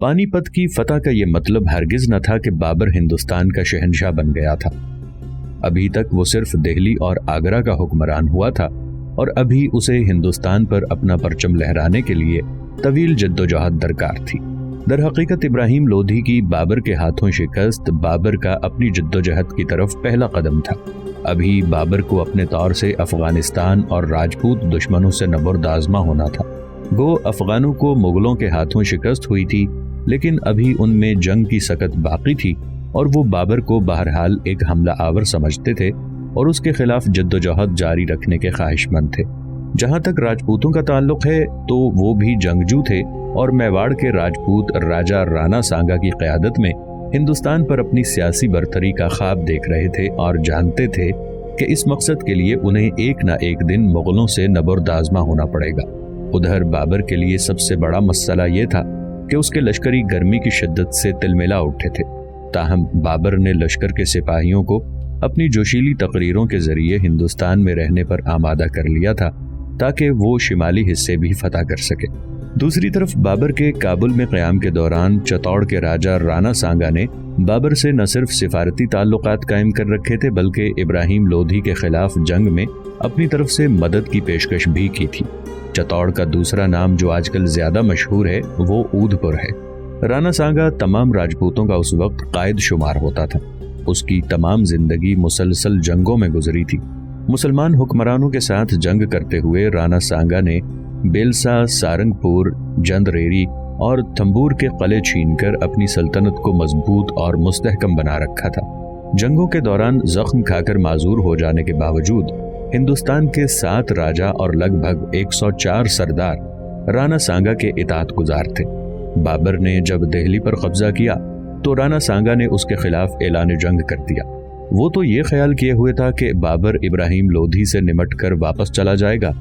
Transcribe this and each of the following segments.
پانی پت کی فتح کا یہ مطلب ہرگز نہ تھا کہ بابر ہندوستان کا شہنشاہ بن گیا تھا۔ ابھی تک وہ صرف دہلی اور آگرہ کا حکمران ہوا تھا، اور ابھی اسے ہندوستان پر اپنا پرچم لہرانے کے لیے طویل جدوجہد درکار تھی۔ در حقیقت ابراہیم لودھی کی بابر کے ہاتھوں شکست بابر کا اپنی جدوجہد کی طرف پہلا قدم تھا۔ ابھی بابر کو اپنے طور سے افغانستان اور راجپوت دشمنوں سے نبرد آزما ہونا تھا۔ گو افغانوں کو مغلوں کے ہاتھوں شکست ہوئی تھی، لیکن ابھی ان میں جنگ کی سکت باقی تھی، اور وہ بابر کو بہرحال ایک حملہ آور سمجھتے تھے اور اس کے خلاف جدوجہد جاری رکھنے کے خواہش مند تھے۔ جہاں تک راجپوتوں کا تعلق ہے تو وہ بھی جنگجو تھے، اور میواڑ کے راجپوت راجا رانا سانگا کی قیادت میں ہندوستان پر اپنی سیاسی برتری کا خواب دیکھ رہے تھے، اور جانتے تھے کہ اس مقصد کے لیے انہیں ایک نہ ایک دن مغلوں سے نبرد آزما ہونا پڑے گا۔ ادھر بابر کے لیے سب سے بڑا مسئلہ یہ تھا کہ اس کے لشکری گرمی کی شدت سے تلملا اٹھے تھے۔ تاہم بابر نے لشکر کے سپاہیوں کو اپنی جوشیلی تقریروں کے ذریعے ہندوستان میں رہنے پر آمادہ کر لیا تھا تاکہ وہ شمالی حصے بھی فتح کر سکے۔ دوسری طرف بابر کے کابل میں قیام کے دوران چتوڑ کے راجا رانا سانگا نے بابر سے نہ صرف سفارتی تعلقات قائم کر رکھے تھے بلکہ ابراہیم لودھی کے خلاف جنگ میں اپنی طرف سے مدد کی پیشکش بھی کی تھی۔ چتوڑ کا دوسرا نام جو آج کل زیادہ مشہور ہے وہ اودھ پور ہے۔ رانا سانگا تمام راجپوتوں کا اس وقت قائد شمار ہوتا تھا۔ اس کی تمام زندگی مسلسل جنگوں میں گزری تھی۔ مسلمان حکمرانوں کے ساتھ جنگ کرتے ہوئے رانا سانگا نے بیلسا، سارنگ پور، جند ریری اور تھمبور کے قلعے چھین کر اپنی سلطنت کو مضبوط اور مستحکم بنا رکھا تھا۔ جنگوں کے دوران زخم کھا کر معذور ہو جانے کے باوجود ہندوستان کے 7 راجا اور لگ بھگ 104 سردار رانا سانگا کے اطاعت گزار تھے۔ بابر نے جب دہلی پر قبضہ کیا تو رانا سانگا نے اس کے خلاف اعلان جنگ کر دیا۔ وہ تو یہ خیال کیے ہوئے تھا کہ بابر ابراہیم لودھی سے نمٹ کر واپس چلا جائے گا،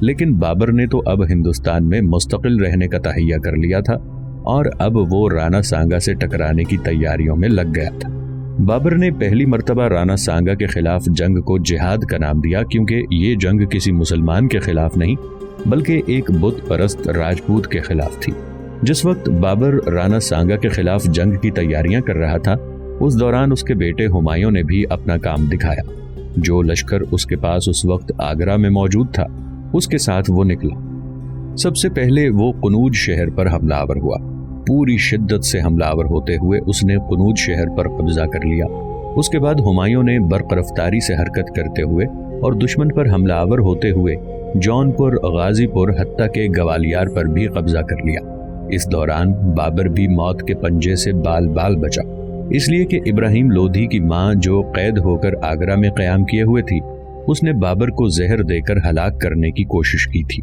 لیکن بابر نے تو اب ہندوستان میں مستقل رہنے کا تہیہ کر لیا تھا، اور اب وہ رانا سانگا سے ٹکرانے کی تیاریوں میں لگ گیا تھا۔ بابر نے پہلی مرتبہ رانا سانگا کے خلاف جنگ کو جہاد کا نام دیا، کیونکہ یہ جنگ کسی مسلمان کے خلاف نہیں بلکہ ایک بت پرست راجپوت کے خلاف تھی۔ جس وقت بابر رانا سانگا کے خلاف جنگ کی تیاریاں کر رہا تھا، اس دوران اس کے بیٹے ہمایوں نے بھی اپنا کام دکھایا۔ جو لشکر اس کے پاس اس وقت آگرہ میں موجود تھا اس کے ساتھ وہ نکلا۔ سب سے پہلے وہ قنوج شہر پر حملہ آور ہوا۔ پوری شدت سے حملہ آور ہوتے ہوئے اس نے قنوج شہر پر قبضہ کر لیا۔ اس کے بعد ہمایوں نے برق رفتاری سے حرکت کرتے ہوئے اور دشمن پر حملہ آور ہوتے ہوئے جون پور، غازی پور، حتیٰ کہ گوالیار پر بھی قبضہ کر لیا۔ اس دوران بابر بھی موت کے پنجے سے بال بال بچا، اس لیے کہ ابراہیم لودھی کی ماں جو قید ہو کر آگرہ میں قیام کیے ہوئے تھی، اس نے بابر کو زہر دے کر ہلاک کرنے کی کوشش کی تھی۔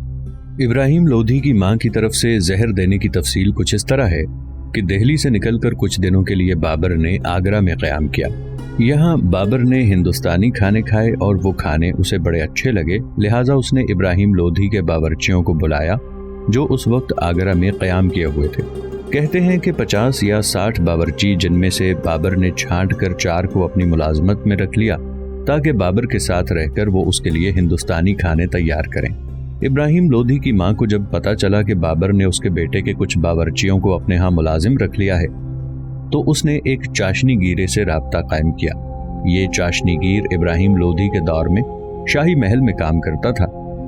ابراہیم لودھی کی ماں کی طرف سے زہر دینے کی تفصیل کچھ اس طرح ہے کہ دہلی سے نکل کر کچھ دنوں کے لیے بابر نے آگرہ میں قیام کیا۔ یہاں بابر نے ہندوستانی کھانے کھائے اور وہ کھانے اسے بڑے اچھے لگے، لہٰذا اس نے ابراہیم لودھی کے باورچیوں کو بلایا جو اس وقت آگرہ میں قیام کیے ہوئے تھے۔ کہتے ہیں کہ 50 یا 60 باورچی، جن میں سے بابر نے چھانٹ کر 4 کو اپنی ملازمت میں رکھ لیا تاکہ بابر کے ساتھ رہ کر وہ اس کے لیے ہندوستانی کھانے تیار کریں۔ ابراہیم لودھی کی ماں کو جب پتا چلا کہ بابر نے اس کے بیٹے کے کچھ باورچیوں کو اپنے ہاں ملازم رکھ لیا ہے تو اس نے ایک چاشنی گیرے سے رابطہ قائم کیا۔ یہ چاشنی گیر ابراہیم لودھی کے دور میں شاہی محل میں کام کرتا تھا،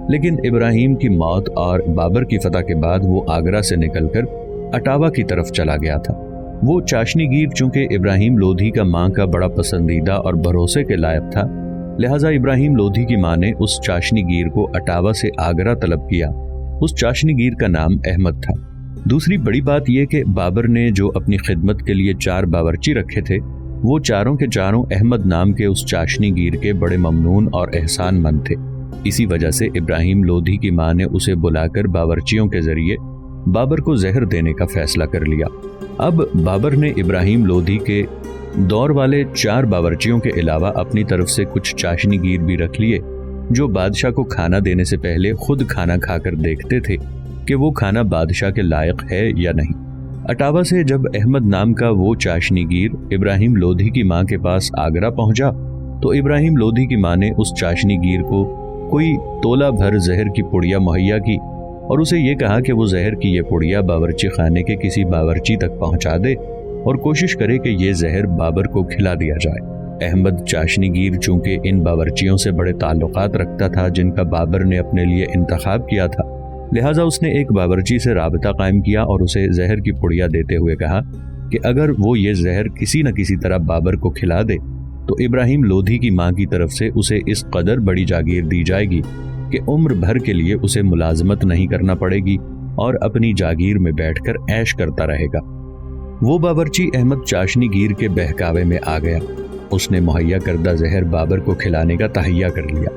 لیکن ابراہیم کی موت اور بابر کی فتح کے بعد وہ آگرہ سے نکل کر اٹاوا کی طرف چلا گیا تھا۔ وہ چاشنی گیر چونکہ ابراہیم لودھی کا ماں کا بڑا پسندیدہ اور بھروسے کے لائق تھا، لہٰذا ابراہیم لودھی کی ماں نے اس چاشنی گیر کو اٹاوا سے آگرہ طلب کیا۔ اس چاشنی گیر کا نام احمد تھا۔ دوسری بڑی بات یہ کہ بابر نے جو اپنی خدمت کے لیے 4 باورچی رکھے تھے، وہ چاروں کے چاروں احمد نام کے اس چاشنی گیر کے بڑے ممنون اور احسان مند تھے۔ اسی وجہ سے ابراہیم لودھی کی ماں نے اسے بلا کر باورچیوں کے ذریعے بابر کو زہر دینے کا فیصلہ کر لیا۔ اب بابر نے ابراہیم لودھی کے دور والے 4 باورچیوں کے علاوہ اپنی طرف سے کچھ چاشنی گیر بھی رکھ لیے جو بادشاہ کو کھانا دینے سے پہلے خود کھانا کھا کر دیکھتے تھے کہ وہ کھانا بادشاہ کے لائق ہے یا نہیں۔ اٹاوا سے جب احمد نام کا وہ چاشنی گیر ابراہیم لودھی کی ماں کے پاس آگرہ پہنچا تو ابراہیم لودھی کی ماں نے اس چاشنی گیر کو کوئی تولہ بھر زہر کی پڑیا مہیا کی اور اسے یہ کہا کہ وہ زہر کی یہ پڑیا باورچی خانے کے کسی باورچی تک پہنچا دے اور کوشش کرے کہ یہ زہر بابر کو کھلا دیا جائے۔ احمد چاشنی گیر چونکہ ان باورچیوں سے بڑے تعلقات رکھتا تھا جن کا بابر نے اپنے لیے انتخاب کیا تھا، لہٰذا اس نے ایک باورچی سے رابطہ قائم کیا اور اسے زہر کی پڑیا دیتے ہوئے کہا کہ اگر وہ یہ زہر کسی نہ کسی طرح بابر کو کھلا دے تو ابراہیم لودھی کی ماں کی طرف سے اسے اس قدر بڑی جاگیر دی جائے گی کہ عمر بھر کے لیے اسے ملازمت نہیں کرنا پڑے گی اور اپنی جاگیر میں بیٹھ کر عیش کرتا رہے گا۔ وہ باورچی احمد چاشنی گیر کے بہکاوے میں آ گیا۔ اس نے مہیا کردہ زہر بابر کو کھلانے کا تہیہ کر لیا۔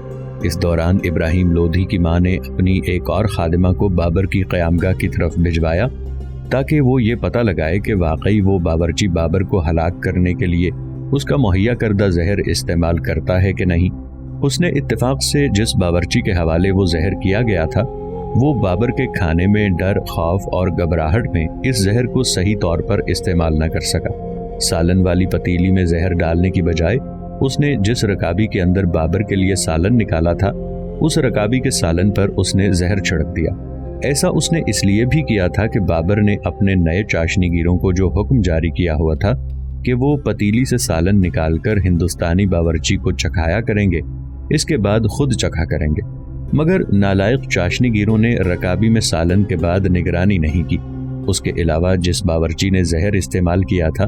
اس دوران ابراہیم لودھی کی ماں نے اپنی ایک اور خادمہ کو بابر کی قیامگاہ کی طرف بھجوایا تاکہ وہ یہ پتہ لگائے کہ واقعی وہ باورچی بابر کو ہلاک کرنے کے لیے اس کا مہیا کردہ زہر استعمال کرتا ہے کہ نہیں۔ اس نے اتفاق سے جس باورچی کے حوالے وہ زہر کیا گیا تھا وہ بابر کے کھانے میں ڈر، خوف اور گھبراہٹ میں اس زہر کو صحیح طور پر استعمال نہ کر سکا۔ سالن والی پتیلی میں زہر ڈالنے کی بجائے اس نے جس رکابی کے اندر بابر کے لیے سالن نکالا تھا اس رکابی کے سالن پر اس نے زہر چھڑک دیا۔ ایسا اس نے اس لیے بھی کیا تھا کہ بابر نے اپنے نئے چاشنی گیروں کو جو حکم جاری کیا ہوا تھا کہ وہ پتیلی سے سالن نکال کر ہندوستانی باورچی کو چکھایا کریں گے، اس کے بعد خود چکھا کریں گے، مگر نالائق چاشنی گیروں نے رکابی میں سالن کے بعد نگرانی نہیں کی۔ اس کے علاوہ جس باورچی نے زہر استعمال کیا تھا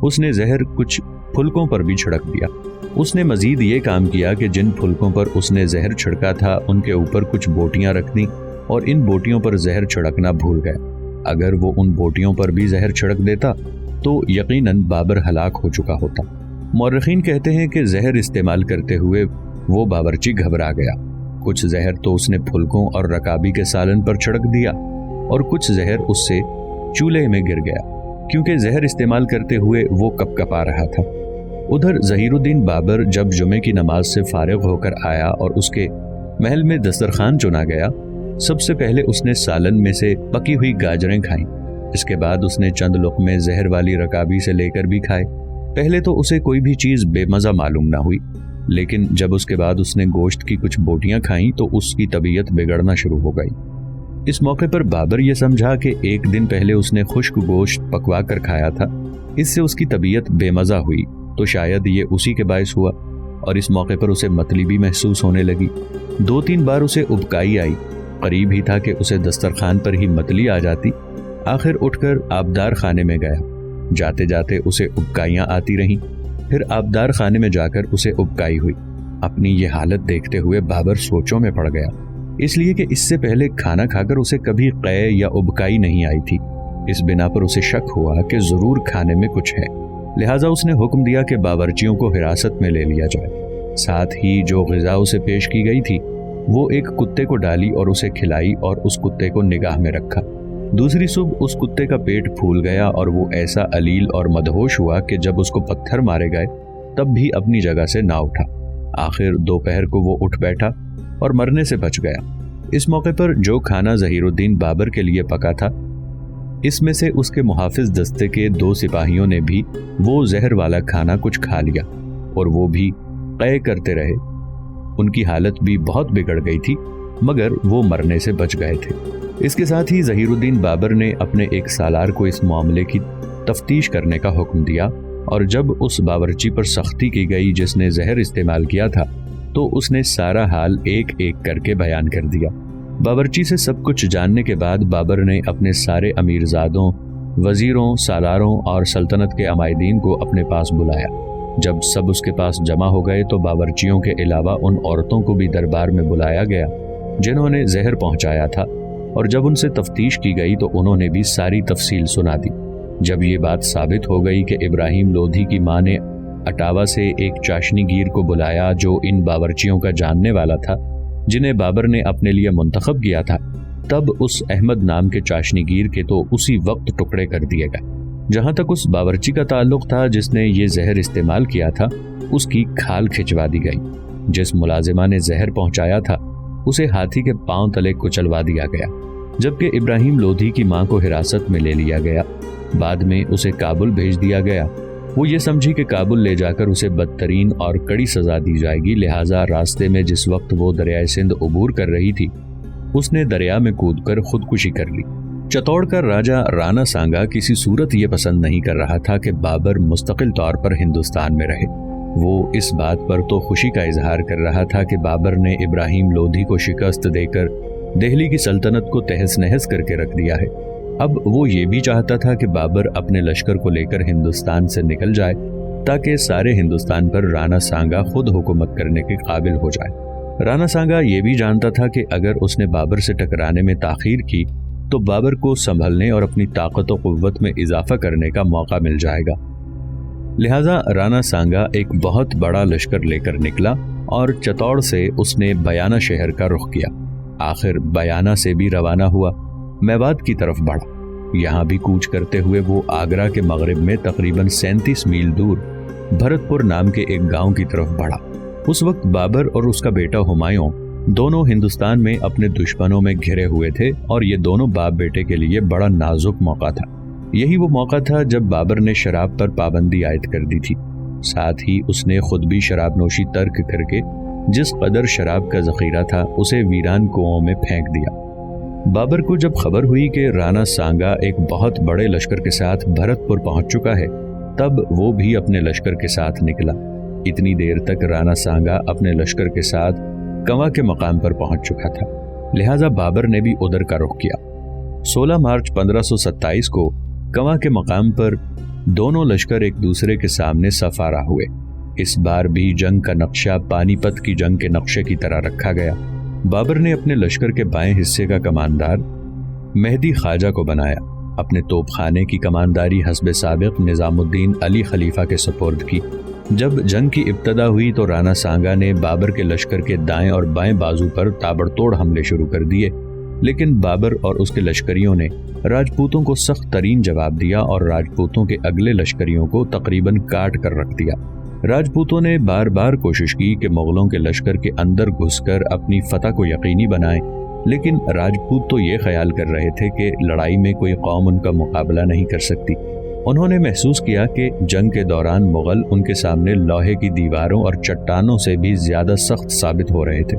اس نے زہر کچھ پھلکوں پر بھی چھڑک دیا۔ اس نے مزید یہ کام کیا کہ جن پھلکوں پر اس نے زہر چھڑکا تھا ان کے اوپر کچھ بوٹیاں رکھ دیں اور ان بوٹیوں پر زہر چھڑکنا بھول گیا۔ اگر وہ ان بوٹیوں پر بھی زہر چھڑک دیتا تو یقیناً بابر ہلاک ہو چکا ہوتا۔ مورخین کہتے ہیں کہ زہر استعمال کرتے ہوئے وہ باورچی گھبرا گیا۔ کچھ زہر تو اس نے پھلکوں اور رکابی کے سالن پر چھڑک دیا اور کچھ زہر اس سے چولہے میں گر گیا، کیونکہ زہر استعمال کرتے ہوئے وہ کپ کپا رہا تھا۔ ادھر ظہیر الدین بابر جب جمعے کی نماز سے فارغ ہو کر آیا اور اس کے محل میں دسترخوان چنا گیا، سب سے پہلے اس نے سالن میں سے پکی ہوئی گاجریں کھائیں۔ اس کے بعد اس نے چند لقمے زہر والی رکابی سے لے کر بھی کھائے۔ پہلے تو اسے کوئی بھی چیز بے مزہ معلوم نہ ہوئی، لیکن جب اس کے بعد اس نے گوشت کی کچھ بوٹیاں کھائیں تو اس کی طبیعت بگڑنا شروع ہو گئی۔ اس موقع پر بابر یہ سمجھا کہ ایک دن پہلے اس نے خشک گوشت پکوا کر کھایا تھا، اس سے اس کی طبیعت بے مزہ ہوئی تو شاید یہ اسی کے باعث ہوا، اور اس موقع پر اسے متلی بھی محسوس ہونے لگی۔ 2-3 بار اسے ابکائی آئی، قریب ہی تھا کہ اسے دسترخوان پر ہی متلی آ جاتی۔ آخر اٹھ کر آبدار خانے میں گیا۔ جاتے جاتے اسے ابکائیاں آتی رہیں، پھر آبدار خانے میں جا کر اسے ابکائی ہوئی۔ اپنی یہ حالت دیکھتے ہوئے بابر سوچوں میں پڑ گیا، اس لیے کہ اس سے پہلے کھانا کھا کر اسے کبھی قے یا ابکائی نہیں آئی تھی۔ اس بنا پر اسے شک ہوا کہ ضرور کھانے میں کچھ ہے، لہٰذا اس نے حکم دیا کہ باورچیوں کو حراست میں لے لیا جائے۔ ساتھ ہی جو غذا اسے پیش کی گئی تھی وہ ایک کتے کو ڈالی اور اسے کھلائی اور اس کتے کو نگاہ میں رکھا۔ دوسری صبح اس کتے کا پیٹ پھول گیا اور وہ ایسا علیل اور مدہوش ہوا کہ جب اس کو پتھر مارے گئے تب بھی اپنی جگہ سے نہ اٹھا۔ آخر دوپہر کو وہ اٹھ بیٹھا اور مرنے سے بچ گیا۔ اس موقع پر جو کھانا ظہیر الدین بابر کے لیے پکا تھا، اس میں سے اس کے محافظ دستے کے 2 سپاہیوں نے بھی وہ زہر والا کھانا کچھ کھا لیا اور وہ بھی قے کرتے رہے۔ ان کی حالت بھی بہت بگڑ گئی تھی مگر وہ مرنے سے بچ گئے تھے۔ اس کے ساتھ ہی ظہیر الدین بابر نے اپنے ایک سالار کو اس معاملے کی تفتیش کرنے کا حکم دیا، اور جب اس باورچی پر سختی کی گئی جس نے زہر استعمال کیا تھا تو اس نے سارا حال ایک ایک کر کے بیان کر دیا۔ باورچی سے سب کچھ جاننے کے بعد بابر نے اپنے سارے امیرزادوں، وزیروں، سالاروں اور سلطنت کے عمائدین کو اپنے پاس بلایا۔ جب سب اس کے پاس جمع ہو گئے تو باورچیوں کے علاوہ ان عورتوں کو بھی دربار میں بلایا گیا جنہوں نے زہر پہنچایا تھا، اور جب ان سے تفتیش کی گئی تو انہوں نے بھی ساری تفصیل سنا دی۔ جب یہ بات ثابت ہو گئی کہ ابراہیم لودھی کی ماں نے اٹاوا سے ایک چاشنی گیر کو بلایا جو ان باورچیوں کا جاننے والا تھا جنہیں بابر نے اپنے لیے منتخب کیا تھا، تب اس احمد نام کے چاشنی گیر کے تو اسی وقت ٹکڑے کر دیے گئے۔ جہاں تک اس باورچی کا تعلق تھا جس نے یہ زہر استعمال کیا تھا، اس کی کھال کھچوا دی گئی۔ جس ملازمہ نے زہر پہنچایا تھا اسے ہاتھی کے پاؤں تلے کچلوا دیا گیا، جبکہ ابراہیم لودھی کی ماں کو حراست میں لے لیا گیا۔ بعد میں اسے کابل بھیج دیا گیا۔ وہ یہ سمجھی کہ کابل لے جا کر اسے بدترین اور کڑی سزا دی جائے گی، لہٰذا راستے میں جس وقت وہ دریائے سندھ عبور کر رہی تھی اس نے دریا میں کود کر خودکشی کر لی۔ چتوڑ کا راجا رانا سانگا کسی صورت یہ پسند نہیں کر رہا تھا کہ بابر مستقل طور پر ہندوستان میں رہے۔ وہ اس بات پر تو خوشی کا اظہار کر رہا تھا کہ بابر نے ابراہیم لودھی کو شکست دے کر دہلی کی سلطنت کو تہس نہس کر کے رکھ دیا ہے۔ اب وہ یہ بھی چاہتا تھا کہ بابر اپنے لشکر کو لے کر ہندوستان سے نکل جائے تاکہ سارے ہندوستان پر رانا سانگا خود حکومت کرنے کے قابل ہو جائے۔ رانا سانگا یہ بھی جانتا تھا کہ اگر اس نے بابر سے ٹکرانے میں تاخیر کی تو بابر کو سنبھلنے اور اپنی طاقت و قوت میں اضافہ کرنے کا موقع مل جائے گا۔ لہذا رانا سانگا ایک بہت بڑا لشکر لے کر نکلا اور چتوڑ سے اس نے بیانہ شہر کا رخ کیا۔ آخر بیانہ سے بھی روانہ ہوا، میوات کی طرف بڑھا۔ یہاں بھی کوچ کرتے ہوئے وہ آگرہ کے مغرب میں تقریباً 37 میل دور بھرت پور نام کے ایک گاؤں کی طرف بڑھا۔ اس وقت بابر اور اس کا بیٹا ہمایوں دونوں ہندوستان میں اپنے دشمنوں میں گھرے ہوئے تھے اور یہ دونوں باپ بیٹے کے لیے بڑا نازک موقع تھا۔ یہی وہ موقع تھا جب بابر نے شراب پر پابندی عائد کر دی تھی۔ ساتھ ہی اس نے خود بھی شراب نوشی ترک کر کے جس قدر شراب کا ذخیرہ تھا اسے ویران کنوؤں میں پھینک دیا۔ بابر کو جب خبر ہوئی کہ رانا سانگا ایک بہت بڑے لشکر کے ساتھ بھرت پور پہنچ چکا ہے، تب وہ بھی اپنے لشکر کے ساتھ نکلا۔ اتنی دیر تک رانا سانگا اپنے لشکر کے ساتھ کنوا کے مقام پر پہنچ چکا تھا، لہذا بابر نے بھی ادھر کا رخ کیا۔ 16 مارچ 1527 کو کنوا کے مقام پر دونوں لشکر ایک دوسرے کے سامنے صف آرا ہوئے۔ اس بار بھی جنگ کا نقشہ پانی پت کی جنگ کے نقشے کی طرح رکھا گیا۔ بابر نے اپنے لشکر کے بائیں حصے کا کماندار مہدی خواجہ کو بنایا۔ اپنے توپ خانے کی کمانداری حسب سابق نظام الدین علی خلیفہ کے سپرد کی۔ جب جنگ کی ابتدا ہوئی تو رانا سانگا نے بابر کے لشکر کے دائیں اور بائیں بازو پر تابڑ توڑ حملے شروع کر دیے، لیکن بابر اور اس کے لشکریوں نے راجپوتوں کو سخت ترین جواب دیا اور راجپوتوں کے اگلے لشکریوں کو تقریباً کاٹ کر رکھ دیا۔ راجپوتوں نے بار بار کوشش کی کہ مغلوں کے لشکر کے اندر گھس کر اپنی فتح کو یقینی بنائیں، لیکن راجپوت تو یہ خیال کر رہے تھے کہ لڑائی میں کوئی قوم ان کا مقابلہ نہیں کر سکتی۔ انہوں نے محسوس کیا کہ جنگ کے دوران مغل ان کے سامنے لوہے کی دیواروں اور چٹانوں سے بھی زیادہ سخت ثابت ہو رہے تھے۔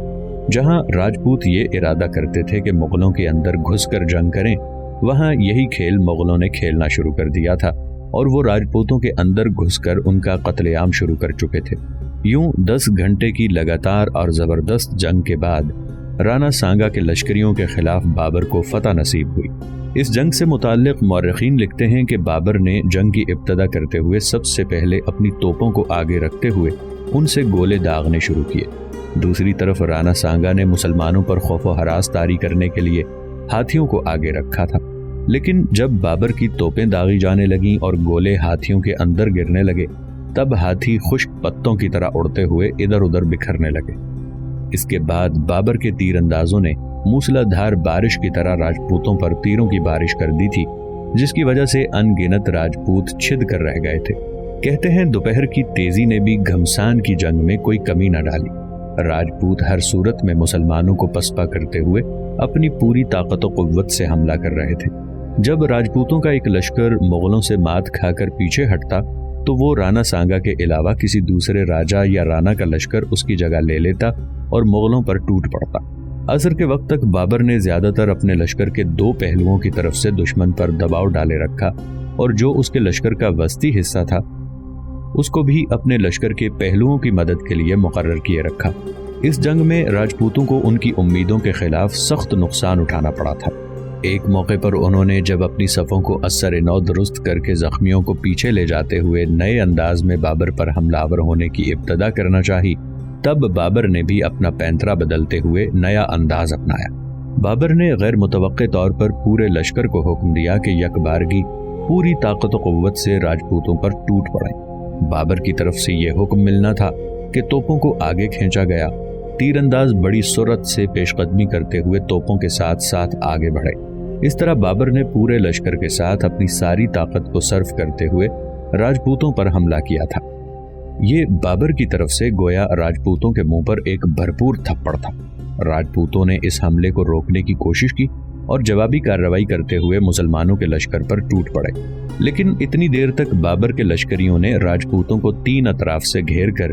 جہاں راجپوت یہ ارادہ کرتے تھے کہ مغلوں کے اندر گھس کر جنگ کریں، وہاں یہی کھیل مغلوں نے کھیلنا شروع کر دیا تھا اور وہ راجپوتوں کے اندر گھس کر ان کا قتل عام شروع کر چکے تھے۔ یوں 10 گھنٹے کی لگاتار اور زبردست جنگ کے بعد رانا سانگا کے لشکریوں کے خلاف بابر کو فتح نصیب ہوئی۔ اس جنگ سے متعلق مورخین لکھتے ہیں کہ بابر نے جنگ کی ابتدا کرتے ہوئے سب سے پہلے اپنی توپوں کو آگے رکھتے ہوئے ان سے گولے داغنے شروع کیے۔ دوسری طرف رانا سانگا نے مسلمانوں پر خوف و ہراس طاری کرنے کے لیے ہاتھیوں کو آگے رکھا تھا، لیکن جب بابر کی توپیں داغی جانے لگیں اور گولے ہاتھیوں کے اندر گرنے لگے، تب ہاتھی خشک پتوں کی طرح اڑتے ہوئے ادھر ادھر بکھرنے لگے۔ اس کے بعد بابر کے تیر اندازوں نے موسلا دھار بارش کی طرح راجپوتوں پر تیروں کی بارش کر دی تھی، جس کی وجہ سے ان گنت راجپوت چھد کر رہ گئے تھے۔ کہتے ہیں دوپہر کی تیزی نے بھی گھمسان کی جنگ میں کوئی کمی نہ ڈالی۔ راجپوت ہر صورت میں مسلمانوں کو پسپا کرتے ہوئے اپنی پوری طاقت و قوت سے حملہ کر رہے تھے۔ جب راجپوتوں کا ایک لشکر مغلوں سے مات کھا کر پیچھے ہٹتا تو وہ رانا سانگا کے علاوہ کسی دوسرے راجا یا رانا کا لشکر اس کی جگہ لے لیتا اور مغلوں پر ٹوٹ پڑتا۔ عصر کے وقت تک بابر نے زیادہ تر اپنے لشکر کے 2 پہلوؤں کی طرف سے دشمن پر دباؤ ڈالے رکھا، اور جو اس کے لشکر کا وسطی حصہ تھا اس کو بھی اپنے لشکر کے پہلوؤں کی مدد کے لیے مقرر کیے رکھا۔ اس جنگ میں راجپوتوں کو ان کی امیدوں کے خلاف سخت نقصان اٹھانا پڑا تھا۔ ایک موقع پر انہوں نے جب اپنی صفوں کو اثر نو درست کر کے زخمیوں کو پیچھے لے جاتے ہوئے نئے انداز میں بابر پر حملہ آور ہونے کی ابتدا کرنا چاہی، تب بابر نے بھی اپنا پینترا بدلتے ہوئے نیا انداز اپنایا۔ بابر نے غیر متوقع طور پر پورے لشکر کو حکم دیا کہ یکبارگی پوری طاقت و قوت سے راجپوتوں پر ٹوٹ پڑیں۔ بابر کی طرف سے یہ حکم ملنا تھا کہ توپوں کو آگے کھینچا گیا۔ تیر انداز بڑی سرعت سے پیش قدمی کرتے ہوئے توپوں کے ساتھ ساتھ آگے بڑھے۔ اس طرح بابر نے پورے لشکر کے ساتھ اپنی ساری طاقت کو صرف کرتے ہوئے راجپوتوں پر حملہ کیا تھا۔ یہ بابر کی طرف سے گویا راجپوتوں کے منہ پر ایک بھرپور تھپڑ تھا۔ راجپوتوں نے اس حملے کو روکنے کی کوشش کی اور جوابی کارروائی کرتے ہوئے مسلمانوں کے لشکر پر ٹوٹ پڑے، لیکن اتنی دیر تک بابر کے لشکریوں نے راجپوتوں کو 3 اطراف سے گھیر کر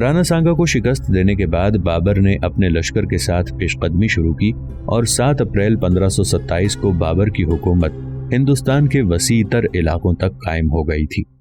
رانا سانگا کو شکست دینے کے بعد بابر نے اپنے لشکر کے ساتھ پیش قدمی شروع کی اور 7 اپریل 1527 کو بابر کی حکومت ہندوستان کے وسیع تر علاقوں تک قائم ہو گئی تھی۔